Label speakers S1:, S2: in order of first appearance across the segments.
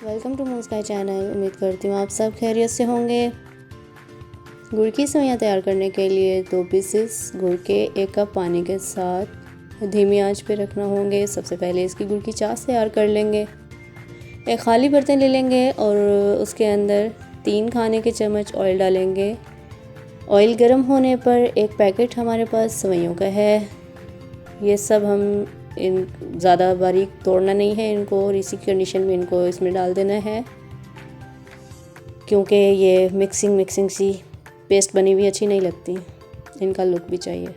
S1: Welcome to moon sky channel. उम्मीद करती हूँ आप सब खैरियत से होंगे। गुड़ की सेवइयाँ तैयार करने के लिए 2 पीसेस गुड़ के 1 कप पानी के साथ धीमी आंच पे रखना होंगे। सबसे पहले इसकी गुड़ की चाश तैयार कर लेंगे। एक खाली बर्तन ले लेंगे और उसके अंदर 3 खाने के चम्मच ऑयल डालेंगे। ऑयल गर्म होने पर एक पैकेट हमारे पास सेवइयों का है। ये सब हम ज़्यादा बारीक तोड़ना नहीं है इनको, और इसी कंडीशन में इनको इसमें डाल देना है, क्योंकि ये मिक्सिंग सी पेस्ट बनी हुई अच्छी नहीं लगती, इनका लुक भी चाहिए।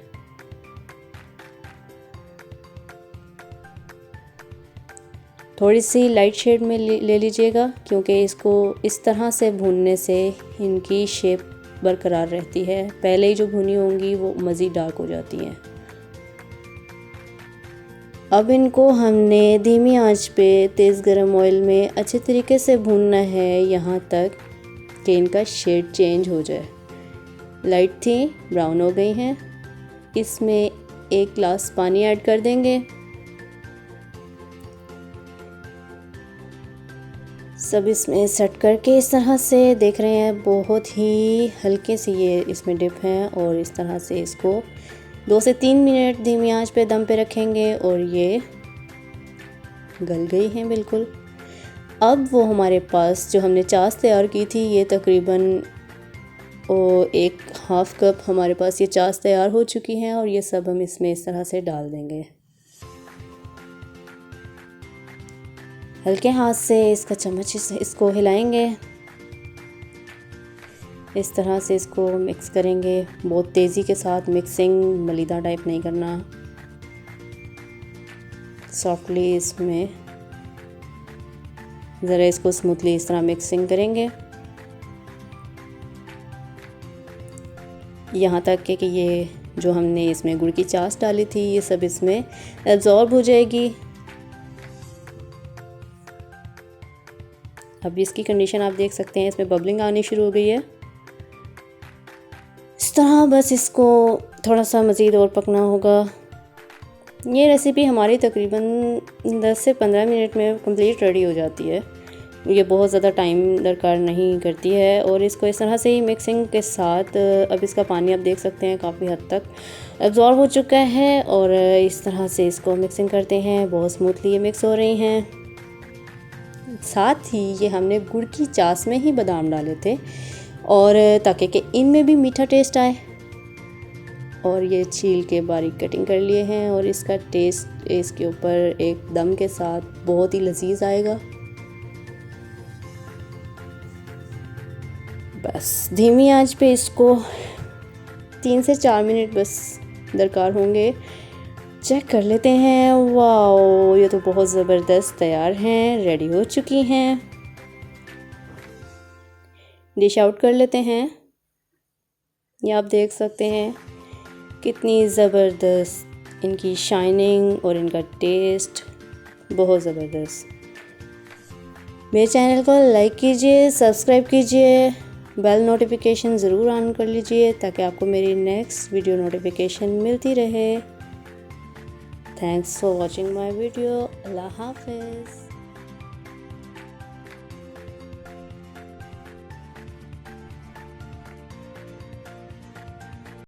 S1: थोड़ी सी लाइट शेड में ले लीजिएगा, क्योंकि इसको इस तरह से भूनने से इनकी शेप बरकरार रहती है। पहले ही जो भुनी होंगी वो मज़ीद डार्क हो जाती हैं। अब इनको हमने धीमी आंच पे तेज़ गरम ऑयल में अच्छे तरीके से भूनना है, यहाँ तक कि इनका शेड चेंज हो जाए। लाइट थी ब्राउन हो गई हैं। इसमें 1 गिलास पानी ऐड कर देंगे। सब इसमें सेट करके इस तरह से देख रहे हैं, बहुत ही हल्के से ये इसमें डिप हैं, और इस तरह से इसको 2 से 3 मिनट धीमी आंच पे दम पे रखेंगे और ये गल गई हैं बिल्कुल। अब वो हमारे पास जो हमने चाश तैयार की थी, ये तकरीबन 1/2 कप हमारे पास ये चाश तैयार हो चुकी हैं, और ये सब हम इसमें इस तरह से डाल देंगे। हल्के हाथ से इसका चम्मच इसको हिलाएंगे। इस तरह से इसको मिक्स करेंगे, बहुत तेज़ी के साथ मिक्सिंग, मलीदा टाइप नहीं करना। सॉफ्टली इसमें ज़रा इसको स्मूथली इस तरह मिक्सिंग करेंगे, यहाँ तक कि ये जो हमने इसमें गुड़ की चाश डाली थी ये सब इसमें एब्जॉर्ब हो जाएगी। अब इसकी कंडीशन आप देख सकते हैं, इसमें बबलिंग आनी शुरू हो गई है। इस तरह बस इसको थोड़ा सा मज़ीद और पकना होगा। ये रेसिपी हमारी तकरीबन 10 से 15 मिनट में कंप्लीट रेडी हो जाती है। ये बहुत ज़्यादा टाइम दरकार नहीं करती है। और इसको इस तरह से ही मिक्सिंग के साथ अब इसका पानी आप देख सकते हैं काफ़ी हद तक एब्जॉर्ब हो चुका है, और इस तरह से इसको मिक्सिंग करते हैं। बहुत स्मूथली ये मिक्स हो रही हैं। साथ ही ये हमने गुड़ की चाश में ही बादाम डाले थे, और ताकि कि इनमें भी मीठा टेस्ट आए, और ये छील के बारीक कटिंग कर लिए हैं। और इसका टेस्ट इसके ऊपर एक दम के साथ बहुत ही लजीज आएगा। बस धीमी आंच पे इसको 3 से 4 मिनट बस दरकार होंगे। चेक कर लेते हैं। वाओ, ये तो बहुत ज़बरदस्त तैयार हैं, रेडी हो चुकी हैं। डिश आउट कर लेते हैं। ये आप देख सकते हैं कितनी ज़बरदस्त इनकी शाइनिंग और इनका टेस्ट, बहुत ज़बरदस्त। मेरे चैनल को लाइक कीजिए, सब्सक्राइब कीजिए, बेल नोटिफिकेशन ज़रूर ऑन कर लीजिए, ताकि आपको मेरी नेक्स्ट वीडियो नोटिफिकेशन मिलती रहे। Thanks for watching my video. अल्लाह हाफ़िज़।